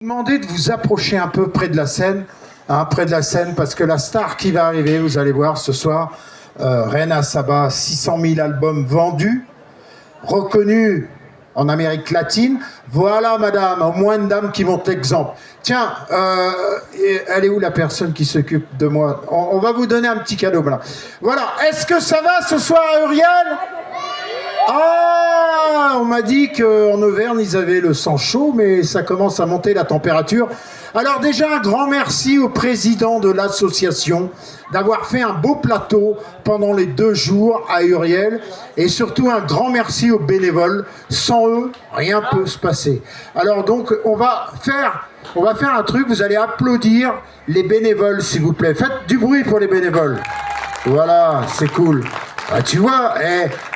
Demandez de vous approcher un peu près de la scène, parce que la star qui va arriver, vous allez voir ce soir, Rena Saba, 600 000 albums vendus, reconnue en Amérique latine. Voilà, madame, au moins une dame qui montre l'exemple. Tiens, elle est où la personne qui s'occupe de moi? On va vous donner un petit cadeau. Voilà, est-ce que ça va ce soir, Uriel? Ah, on m'a dit qu'en Auvergne, ils avaient le sang chaud, mais ça commence à monter la température. Alors déjà, un grand merci au président de l'association d'avoir fait un beau plateau pendant les 2 jours à Uriel. Et surtout, un grand merci aux bénévoles. Sans eux, rien ne peut se passer. Alors donc, on va faire un truc. Vous allez applaudir les bénévoles, s'il vous plaît. Faites du bruit pour les bénévoles. Voilà, c'est cool. Ah, tu vois,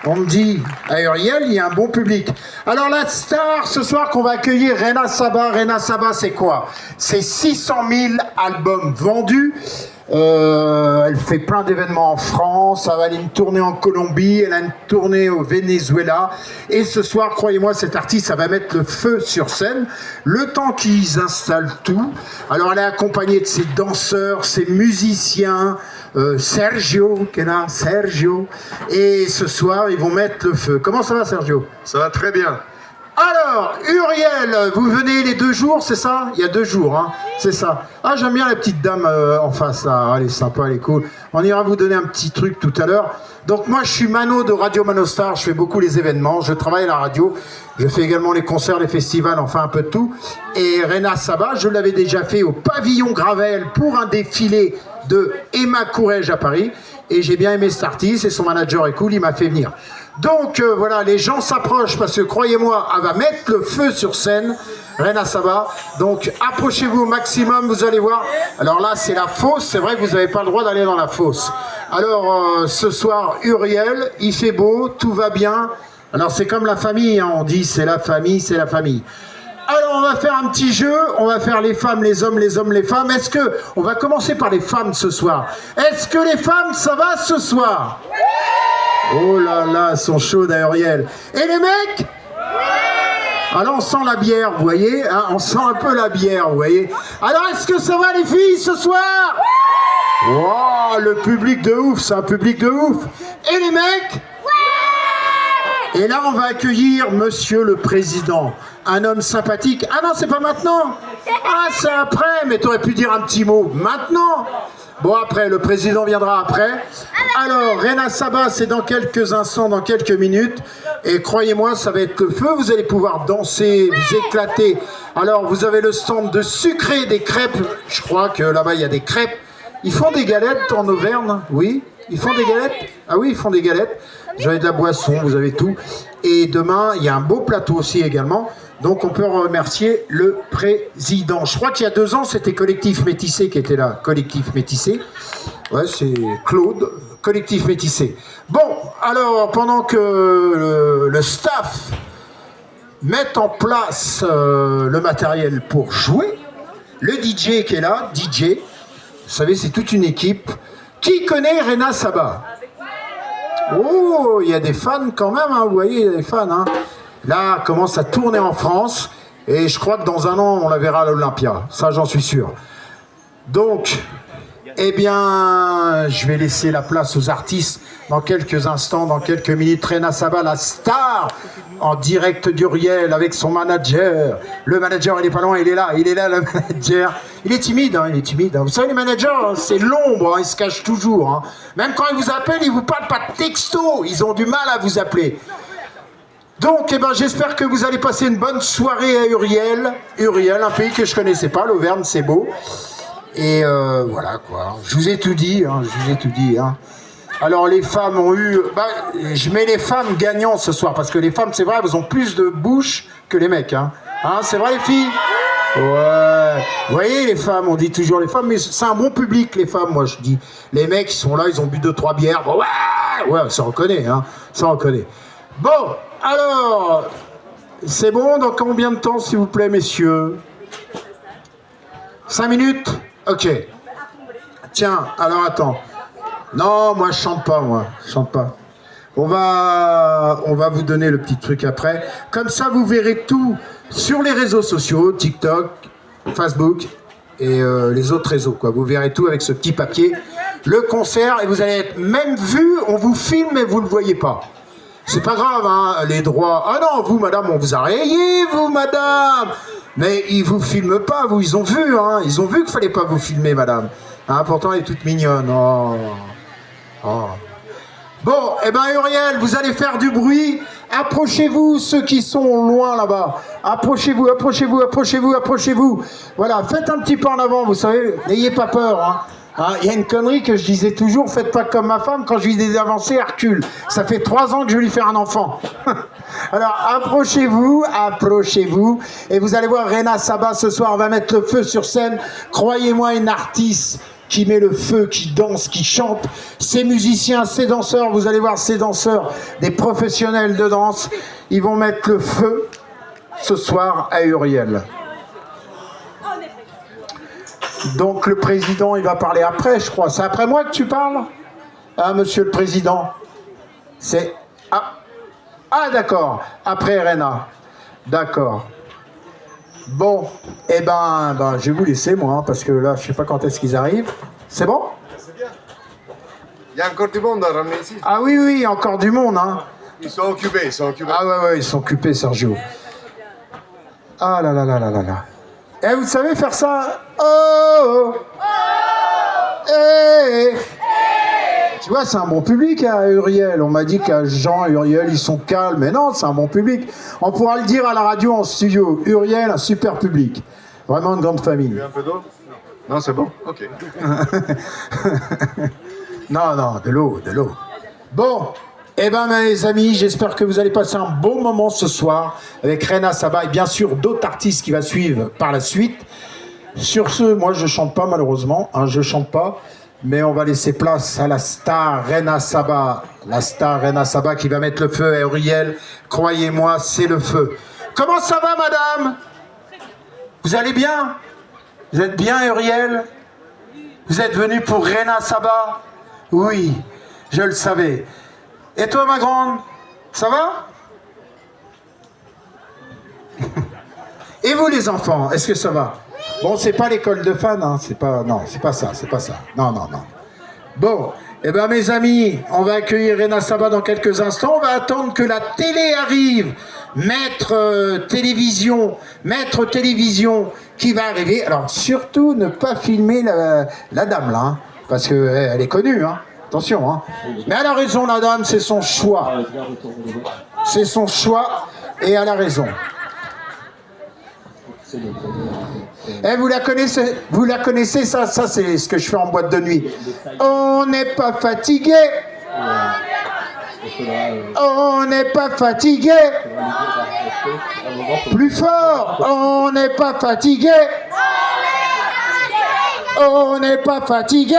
on me dit, à Uriel, il y a un bon public. Alors la star ce soir qu'on va accueillir, Rena Saba. Rena Saba, c'est quoi? C'est 600 000 albums vendus. Elle fait plein d'événements en France, elle va aller une tournée en Colombie, elle a une tournée au Venezuela. Et ce soir, croyez-moi, cet artiste, ça va mettre le feu sur scène, le temps qu'ils installent tout. Alors elle est accompagnée de ses danseurs, ses musiciens, Sergio, qui est là, Sergio. Et ce soir, ils vont mettre le feu. Comment ça va, Sergio? Ça va très bien. Alors, Uriel, vous venez les 2 jours, c'est ça? Il y a 2 jours, hein, c'est ça. Ah, j'aime bien la petite dame en face, là. Elle est sympa, elle est cool. On ira vous donner un petit truc tout à l'heure. Donc, moi, je suis Mano de Radio Manostar. Je fais beaucoup les événements. Je travaille à la radio. Je fais également les concerts, les festivals, enfin un peu de tout. Et Rena Saba, je l'avais déjà fait au Pavillon Gravel pour un défilé de Emma Courrèges à Paris. Et j'ai bien aimé cet artiste et son manager est cool, il m'a fait venir. Donc voilà, les gens s'approchent parce que croyez-moi, elle va mettre le feu sur scène, Rena Saba. Donc approchez-vous au maximum, vous allez voir. Alors là, c'est la fosse, c'est vrai que vous n'avez pas le droit d'aller dans la fosse. Alors ce soir, Uriel, il fait beau, tout va bien. Alors c'est comme la famille, hein, on dit c'est la famille, c'est la famille. Alors on va faire un petit jeu, on va faire les femmes, les hommes, les hommes, les femmes. Est-ce que, on va commencer par les femmes ce soir. Est-ce que les femmes, ça va ce soir? Oh là là, elles sont chaudes à Uriel. Et les mecs? Alors on sent la bière, vous voyez, hein, on sent un peu la bière, vous voyez. Alors est-ce que ça va les filles ce soir? Wow, le public de ouf, c'est un public de ouf. Et les mecs? Et là, on va accueillir Monsieur le Président, un homme sympathique. Ah non, c'est pas maintenant. Ah, c'est après, mais t'aurais pu dire un petit mot maintenant. Bon, après, le Président viendra après. Alors, Rena Saba, c'est dans quelques instants, dans quelques minutes. Et croyez-moi, ça va être le feu. Vous allez pouvoir danser, vous éclater. Alors, vous avez le stand de sucré, des crêpes. Je crois que là-bas, il y a des crêpes. Ils font des galettes en Auvergne, oui. Ils font des galettes? Ah oui, ils font des galettes. Vous avez de la boisson, vous avez tout. Et demain, il y a un beau plateau aussi également. Donc, on peut remercier le président. Je crois qu'il y a 2 ans, c'était Collectif Métissé qui était là. Collectif Métissé. Ouais, c'est Claude. Collectif Métissé. Bon, alors, pendant que le staff met en place le matériel pour jouer, le DJ qui est là, DJ, vous savez, c'est toute une équipe. Qui connaît Rena Saba? Oh, il y a des fans quand même, hein, vous voyez, il y a des fans. Hein. Là, elle commence à tourner en France, et je crois que dans 1 an, on la verra à l'Olympia. Ça, j'en suis sûr. Donc, eh bien, je vais laisser la place aux artistes dans quelques instants, dans quelques minutes. Rena Saba, la star, en direct d'Uriel avec son manager. Le manager, il est pas loin, il est là, le manager. Il est timide, hein, il est timide. Vous savez, les managers, hein, c'est l'ombre, hein, ils se cachent toujours. Hein. Même quand ils vous appellent, ils vous parlent pas de texto. Ils ont du mal à vous appeler. Donc, eh ben, j'espère que vous allez passer une bonne soirée à Uriel. Uriel, un pays que je connaissais pas, l'Auvergne, c'est beau. Et voilà, quoi. Je vous ai tout dit, hein, je vous ai tout dit, hein. Alors les femmes ont eu... Bah, je mets les femmes gagnantes ce soir, parce que les femmes, c'est vrai, elles ont plus de bouche que les mecs. Hein, c'est vrai les filles? Ouais. Vous voyez les femmes, on dit toujours les femmes, mais c'est un bon public les femmes, moi je dis. Les mecs, ils sont là, ils ont bu 2-3 bières. Bon, ouais, ça reconnaît, hein, ça reconnaît. Bon, alors, c'est bon, dans combien de temps s'il vous plaît, messieurs? 5 minutes? Ok. Tiens, alors attends. Non, moi je chante pas, je chante pas. On va vous donner le petit truc après. Comme ça, vous verrez tout sur les réseaux sociaux, TikTok, Facebook et les autres réseaux, quoi. Vous verrez tout avec ce petit papier. Le concert, et vous allez être même vu, on vous filme mais vous ne le voyez pas. C'est pas grave, hein, les droits. Ah non, vous, madame, on vous a rayé, vous, madame. Mais ils vous filment pas, vous, ils ont vu, hein. Ils ont vu qu'il fallait pas vous filmer, madame. Hein, pourtant, elle est toute mignonne. Oh. Oh. Bon, eh ben, Uriel, vous allez faire du bruit. Approchez-vous, ceux qui sont loin là-bas. Approchez-vous, approchez-vous, approchez-vous, approchez-vous. Voilà, faites un petit pas en avant, vous savez. N'ayez pas peur, hein. Il y a une connerie que je disais toujours, faites pas comme ma femme, quand je vis des avancées, elle recule. Ça fait 3 ans que je vais lui faire un enfant. Alors, approchez-vous, approchez-vous, et vous allez voir Rena Saba ce soir va mettre le feu sur scène. Croyez-moi, une artiste qui met le feu, qui danse, qui chante. Ces musiciens, ces danseurs, vous allez voir ces danseurs, des professionnels de danse, ils vont mettre le feu ce soir à Uriel. Donc le président, il va parler après, je crois. C'est après moi que tu parles? Ah, monsieur le président. C'est... Ah d'accord. Après Rena. D'accord. Bon, eh ben, je vais vous laisser, moi, hein, parce que là, je sais pas quand est-ce qu'ils arrivent. C'est bon? C'est bien. Il y a encore du monde à ramener ici. Ah oui, oui, il y a encore du monde, hein. Ils sont occupés, ils sont occupés. Ah ouais, ils sont occupés, Sergio. Ah là là là là là là. Eh, vous savez faire ça? Oh, oh. Eh. Tu vois, c'est un bon public à Uriel. On m'a dit qu'à Jean et Uriel, ils sont calmes. Mais non, c'est un bon public. On pourra le dire à la radio en studio. Uriel, un super public. Vraiment une grande famille. Tu veux un peu d'eau? Non, c'est bon? Ok. Non, de l'eau, de l'eau. Bon, eh ben mes amis, j'espère que vous allez passer un bon moment ce soir avec Rena Saba et bien sûr d'autres artistes qui vont suivre par la suite. Sur ce, moi je chante pas malheureusement, hein, je chante pas. Mais on va laisser place à la star Rena Saba. La star Rena Saba qui va mettre le feu à Uriel. Croyez-moi, c'est le feu. Comment ça va, madame? Vous allez bien? Vous êtes bien, Uriel? Vous êtes venu pour Rena Saba? Oui, je le savais. Et toi, ma grande? Ça va? Et vous, les enfants, est-ce que ça va? Bon, c'est pas l'école de fans, hein. C'est pas... Non, c'est pas ça, c'est pas ça. Non. Bon, eh ben mes amis, on va accueillir Rena Saba dans quelques instants. On va attendre que la télé arrive. Maître télévision qui va arriver. Alors, surtout, ne pas filmer la dame, là. Hein, parce qu'elle est connue, hein. Attention, hein. Mais elle a raison, la dame, c'est son choix. C'est son choix et elle a raison. Eh, vous la connaissez, ça c'est ce que je fais en boîte de nuit. On n'est pas fatigué. On n'est pas fatigué. Plus fort. On n'est pas fatigué. On n'est pas fatigué.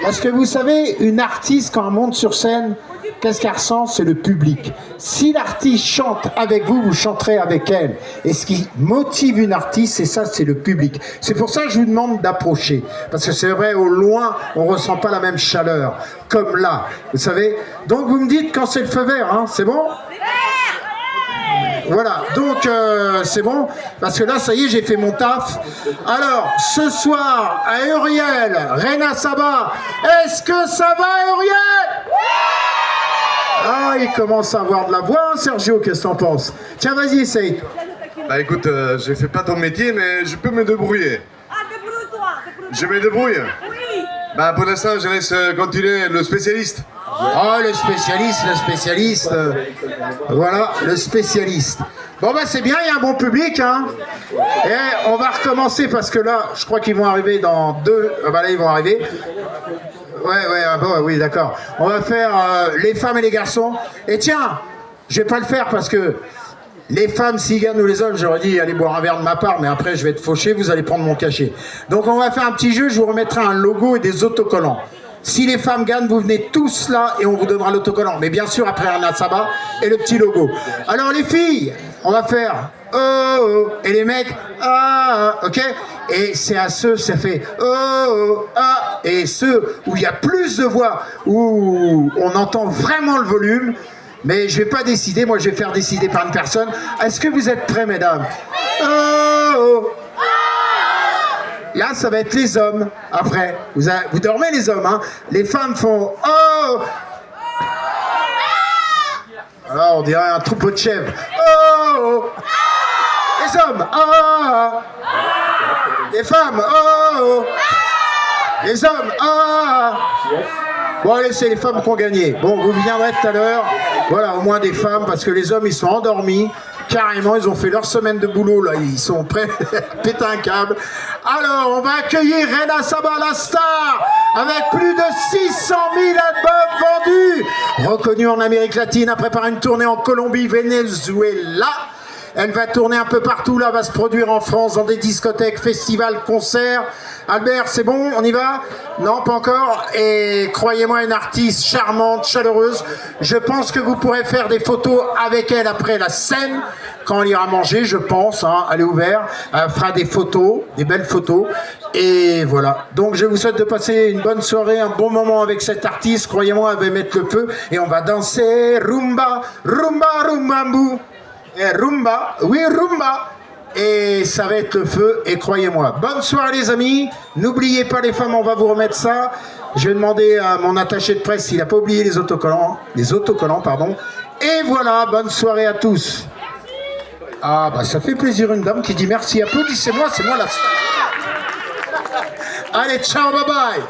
Parce que vous savez, une artiste, quand elle monte sur scène, qu'est-ce qu'elle ressent? C'est le public. Si l'artiste chante avec vous, vous chanterez avec elle. Et ce qui motive une artiste, c'est ça, c'est le public. C'est pour ça que je vous demande d'approcher. Parce que c'est vrai, au loin, on ne ressent pas la même chaleur. Comme là, vous savez. Donc vous me dites quand c'est le feu vert, hein, c'est bon? Voilà, donc c'est bon, parce que là, ça y est, j'ai fait mon taf. Alors, ce soir, à Uriel, Rena Saba, est-ce que ça va, Uriel? Ah, il commence à avoir de la voix, hein, Sergio, qu'est-ce que t'en penses? Tiens, vas-y, essaye. Bah écoute, je fais pas ton métier, mais je peux me débrouiller. Ah, débrouille-toi. Je me débrouille. Oui. Bah pour l'instant, je laisse continuer le spécialiste. Oh, le spécialiste. Voilà, le spécialiste. Bon, bah c'est bien, il y a un bon public, hein. Et on va recommencer, parce que là, je crois qu'ils vont arriver dans 2... bah là, ils vont arriver. Oui, d'accord. On va faire les femmes et les garçons. Et tiens, je vais pas le faire parce que les femmes, s'ils gagnent ou les hommes, j'aurais dit allez boire un verre de ma part, mais après je vais être fauché, vous allez prendre mon cachet. Donc on va faire un petit jeu, je vous remettrai un logo et des autocollants. Si les femmes gagnent, vous venez tous là et on vous donnera l'autocollant. Mais bien sûr, après Rena Saba et le petit logo. Alors les filles, on va faire oh, et les mecs ok. Et c'est à ceux, ça fait et ceux où il y a plus de voix, où on entend vraiment le volume, Mais je vais pas décider, moi je vais faire décider par une personne. Est-ce que vous êtes prêts, mesdames? Oh. Là, ça va être les hommes, après. Vous dormez, les hommes, hein? Les femmes font oh. Alors, on dirait un troupeau de chèvres. Oh. Les hommes, oh. Les femmes, oh. Les hommes, oh. Bon, allez, c'est les femmes qui ont gagné. Bon, vous viendrez tout à l'heure. Voilà, au moins des femmes, parce que les hommes, ils sont endormis. Carrément, ils ont fait leur semaine de boulot, là. Ils sont prêts à péter un câble. Alors, on va accueillir Rena Saba, la star, avec plus de 600 000 albums vendus. Reconnue en Amérique latine, a préparé une tournée en Colombie, Venezuela. Elle va tourner un peu partout, là, va se produire en France, dans des discothèques, festivals, concerts. Albert, c'est bon, on y va? Non, pas encore. Et croyez-moi, une artiste charmante, chaleureuse. Je pense que vous pourrez faire des photos avec elle après la scène, quand elle ira manger, je pense, hein, elle est ouverte. Elle fera des photos, des belles photos. Et voilà. Donc, je vous souhaite de passer une bonne soirée, un bon moment avec cette artiste. Croyez-moi, elle va mettre le feu. Et on va danser rumba, rumba, rumbambou. Et rumba, oui, rumba. Et ça va être le feu, et croyez-moi. Bonne soirée, les amis. N'oubliez pas, les femmes, on va vous remettre ça. Je vais demander à mon attaché de presse s'il n'a pas oublié les autocollants. Pardon. Et voilà, bonne soirée à tous. Ah, bah ça fait plaisir, une dame qui dit merci. Applaudissez-moi, c'est moi la star. Allez, ciao, bye bye.